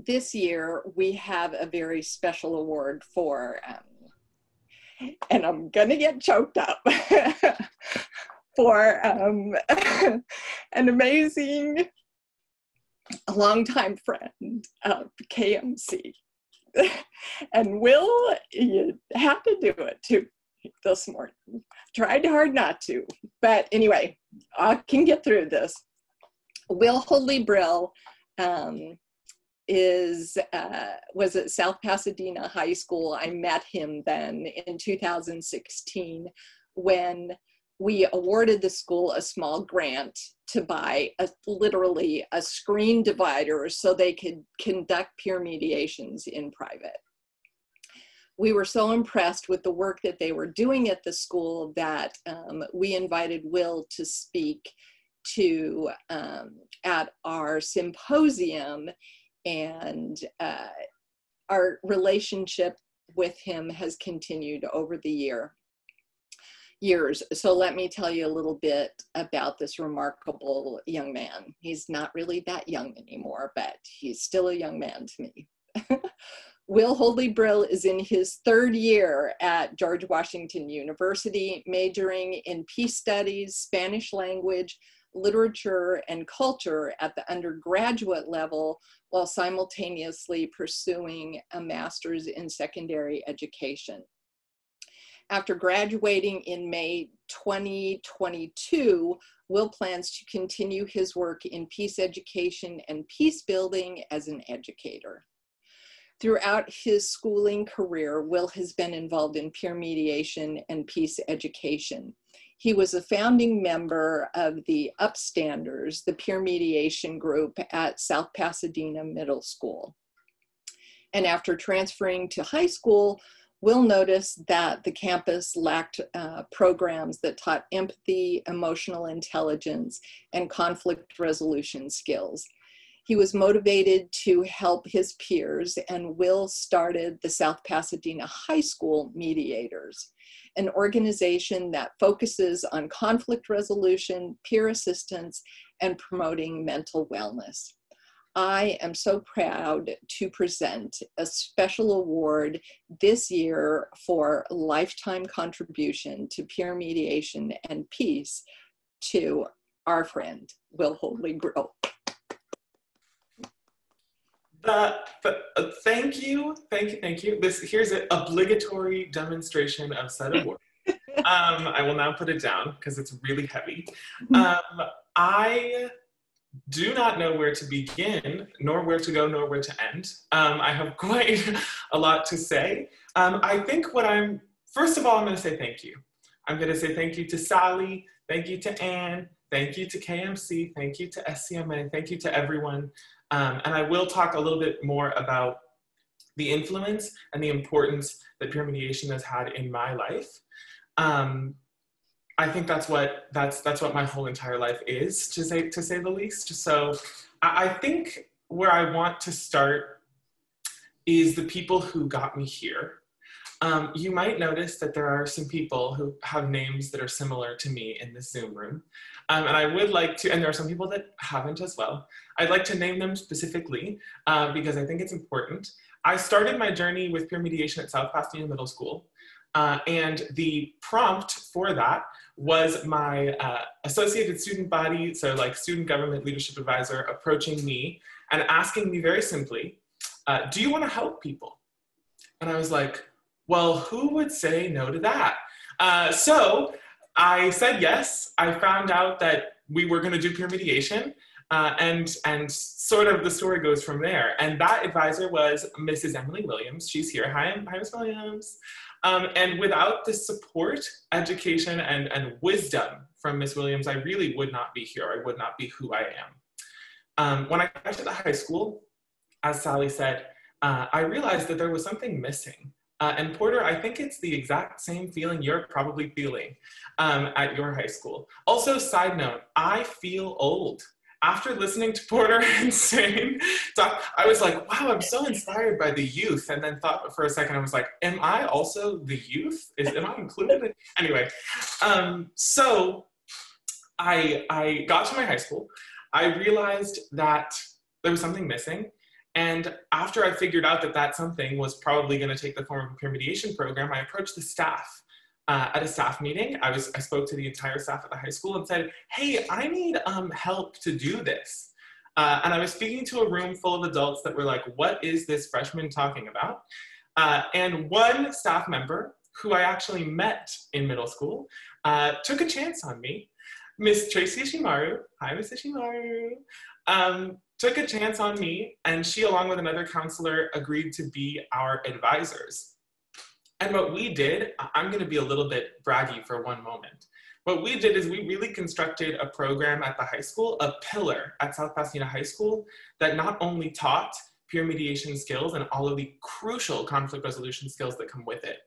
this year we have a very special award for, and I'm gonna get choked up, for an amazing, longtime friend of KMC. And Will, you have to do it too this morning. Tried hard not to, but anyway, I can get through this. Will Hoadley-Brill was at South Pasadena High School. I met him then in 2016 when we awarded the school a small grant to buy literally a screen divider so they could conduct peer mediations in private. We were so impressed with the work that they were doing at the school that we invited Will to speak at our symposium, and our relationship with him has continued over the years. So let me tell you a little bit about this remarkable young man. He's not really that young anymore, but he's still a young man to me. Will Hoadley-Brill is in his third year at George Washington University, majoring in peace studies, Spanish language, literature, and culture at the undergraduate level, while simultaneously pursuing a master's in secondary education. After graduating in May 2022, Will plans to continue his work in peace education and peace building as an educator. Throughout his schooling career, Will has been involved in peer mediation and peace education. He was a founding member of the Upstanders, the peer mediation group at South Pasadena Middle School. And after transferring to high school, Will noticed that the campus lacked programs that taught empathy, emotional intelligence, and conflict resolution skills. He was motivated to help his peers, and Will started the South Pasadena High School Mediators, an organization that focuses on conflict resolution, peer assistance, and promoting mental wellness. I am so proud to present a special award this year for lifetime contribution to peer mediation and peace to our friend, Will Hoadley-Brill. Thank you. Here's an obligatory demonstration of said award. I will now put it down because it's really heavy. I do not know where to begin, nor where to go, nor where to end. I have quite a lot to say. I think first of all, I'm going to say thank you. I'm going to say thank you to Sally, thank you to Anne, thank you to KMC, thank you to SCMA, thank you to everyone. And I will talk a little bit more about the influence and the importance that peer mediation has had in my life. I think that's what my whole entire life is, to say the least. So I think where I want to start is the people who got me here. You might notice that there are some people who have names that are similar to me in this Zoom room. And I would like to, and there are some people that haven't as well. I'd like to name them specifically because I think it's important. I started my journey with peer mediation at South Pasadena Middle School. And the prompt for that was my associated student body, so like student government leadership advisor, approaching me and asking me very simply, do you want to help people? And I was like, well, who would say no to that? So I said yes. I found out that we were going to do peer mediation, and sort of the story goes from there. And that advisor was Mrs. Emily Williams. She's here. Hi, Ms. Williams. And without the support, education, and wisdom from Ms. Williams, I really would not be here. I would not be who I am. When I got to the high school, as Sally said, I realized that there was something missing. And Porter, I think it's the exact same feeling you're probably feeling at your high school. Also, side note, I feel old. After listening to Porter and Sane talk, I was like, wow, I'm so inspired by the youth. And then thought for a second, I was like, am I also the youth? Am I included? Anyway, so I got to my high school. I realized that there was something missing. And after I figured out that that something was probably going to take the form of a peer mediation program, I approached the staff at a staff meeting. I spoke to the entire staff at the high school and said, hey, I need help to do this. And I was speaking to a room full of adults that were like, what is this freshman talking about? And one staff member, who I actually met in middle school, took a chance on me. Miss Tracy Ishimaru, hi Miss Ishimaru, took a chance on me, and she, along with another counselor, agreed to be our advisors. And what we did, I'm gonna be a little bit braggy for one moment. What we did is we really constructed a program at the high school, a pillar at South Pasadena High School, that not only taught peer mediation skills and all of the crucial conflict resolution skills that come with it,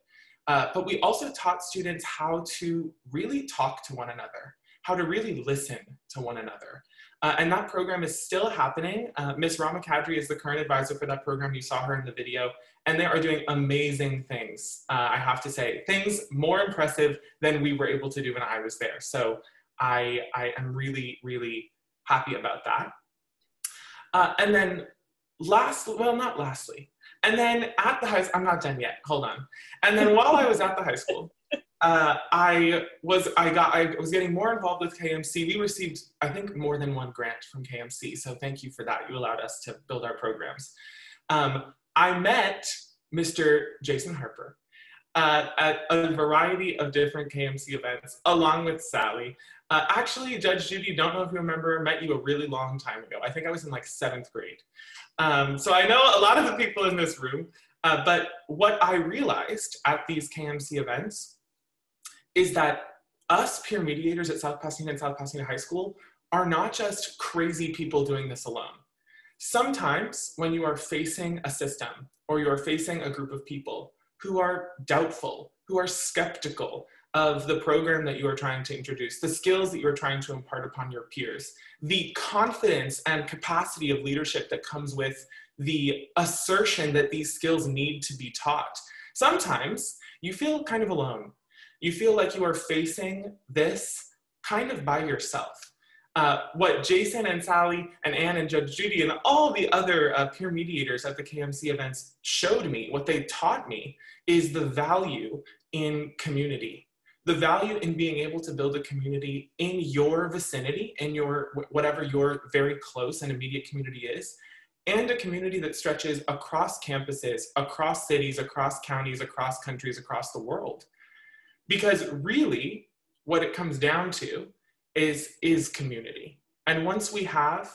but we also taught students how to really talk to one another, how to really listen to one another. And that program is still happening. Ms. Rama Kadri is the current advisor for that program. You saw her in the video, and they are doing amazing things. I have to say, things more impressive than we were able to do when I was there. So I am really, really happy about that. And then not lastly, and then at the high school, I'm not done yet, hold on. And then while I was at the high school, I was getting more involved with KMC. We received, I think, more than one grant from KMC. So thank you for that. You allowed us to build our programs. I met Mr. Jason Harper at a variety of different KMC events, along with Sally. Actually, Judge Judy, don't know if you remember, met you a really long time ago. I think I was in like 7th grade. So I know a lot of the people in this room, but what I realized at these KMC events is that us peer mediators at South Pasadena and South Pasadena High School are not just crazy people doing this alone. Sometimes when you are facing a system or you are facing a group of people who are doubtful, who are skeptical of the program that you are trying to introduce, the skills that you are trying to impart upon your peers, the confidence and capacity of leadership that comes with the assertion that these skills need to be taught, sometimes you feel kind of alone. You feel like you are facing this kind of by yourself. What Jason and Sally and Ann and Judge Judy and all the other peer mediators at the KMC events showed me, what they taught me, is the value in community. The value in being able to build a community in your vicinity, in your, whatever your very close and immediate community is, and a community that stretches across campuses, across cities, across counties, across countries, across the world. Because really, what it comes down to is community. And once we have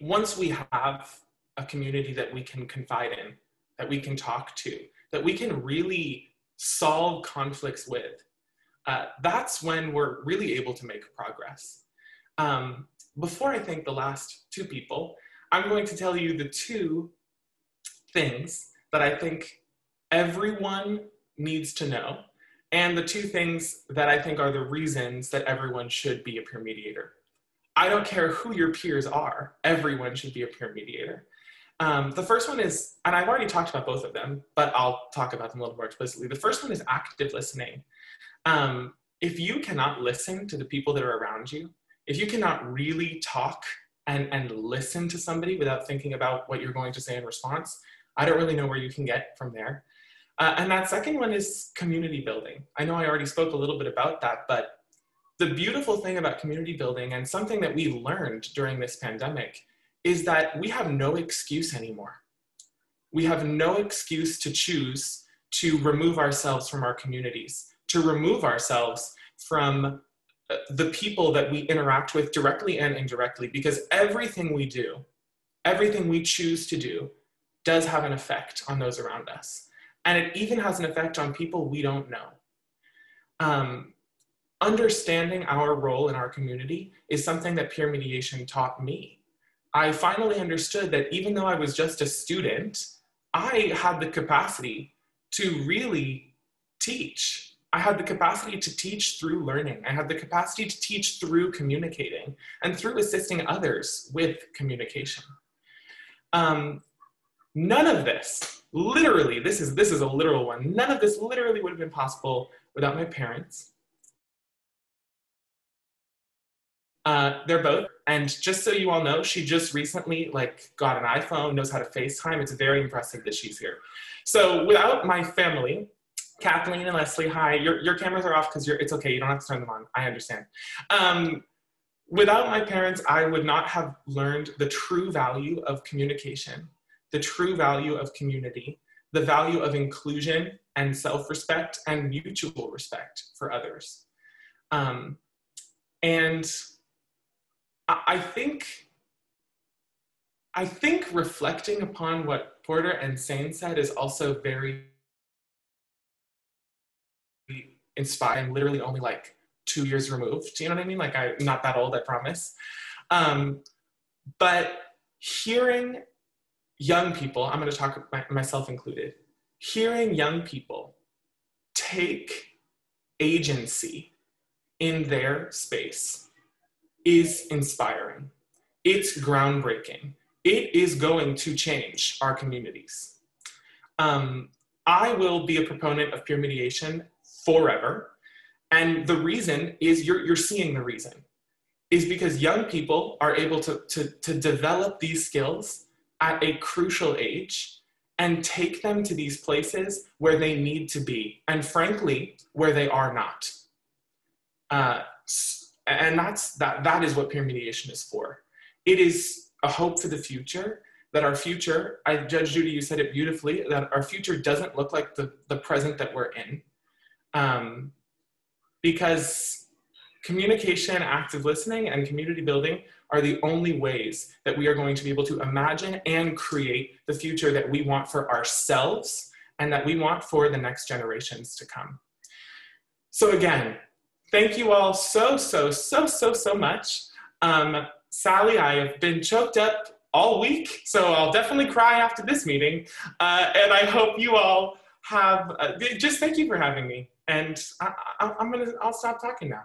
a community that we can confide in, that we can talk to, that we can really solve conflicts with, that's when we're really able to make progress. Before I thank the last two people, I'm going to tell you the two things that I think everyone needs to know, and the two things that I think are the reasons that everyone should be a peer mediator. I don't care who your peers are, everyone should be a peer mediator. The first one is, and I've already talked about both of them, but I'll talk about them a little more explicitly. The first one is active listening. If you cannot listen to the people that are around you, if you cannot really talk and listen to somebody without thinking about what you're going to say in response, I don't really know where you can get from there. And that second one is community building. I know I already spoke a little bit about that, but the beautiful thing about community building, and something that we learned during this pandemic, is that we have no excuse anymore. We have no excuse to choose to remove ourselves from our communities, to remove ourselves from the people that we interact with directly and indirectly, because everything we do, everything we choose to do, does have an effect on those around us. And it even has an effect on people we don't know. Understanding our role in our community is something that peer mediation taught me. I finally understood that even though I was just a student, I had the capacity to really teach. I had the capacity to teach through learning. I had the capacity to teach through communicating and through assisting others with communication. None of this, literally, this is a literal one, none of this literally would have been possible without my parents, They're both, and just so you all know, she just recently got an iPhone, knows how to FaceTime. It's very impressive that she's here. So without my family, Kathleen and Leslie, hi, your cameras are off because it's okay, you don't have to turn them on, I understand. Without my parents, I would not have learned the true value of communication, the true value of community, the value of inclusion and self-respect and mutual respect for others. And I think reflecting upon what Porter and Sane said is also very inspiring. I'm literally only 2 years removed. Do you know what I mean? I'm not that old, I promise. But hearing young people, I'm going to talk myself included, hearing young people take agency in their space is inspiring. It's groundbreaking. It is going to change our communities. I will be a proponent of peer mediation forever. And the reason is, you're seeing the reason, is because young people are able to develop these skills at a crucial age and take them to these places where they need to be, and frankly, where they are not. And that is what peer mediation is for. It is a hope for the future, that our future, Judge Judy, you said it beautifully, that our future doesn't look like the present that we're in. Because communication, active listening, and community building are the only ways that we are going to be able to imagine and create the future that we want for ourselves and that we want for the next generations to come. So again, thank you all so much. Sally, I have been choked up all week, so I'll definitely cry after this meeting. And I hope you all have, just thank you for having me. And I'll stop talking now.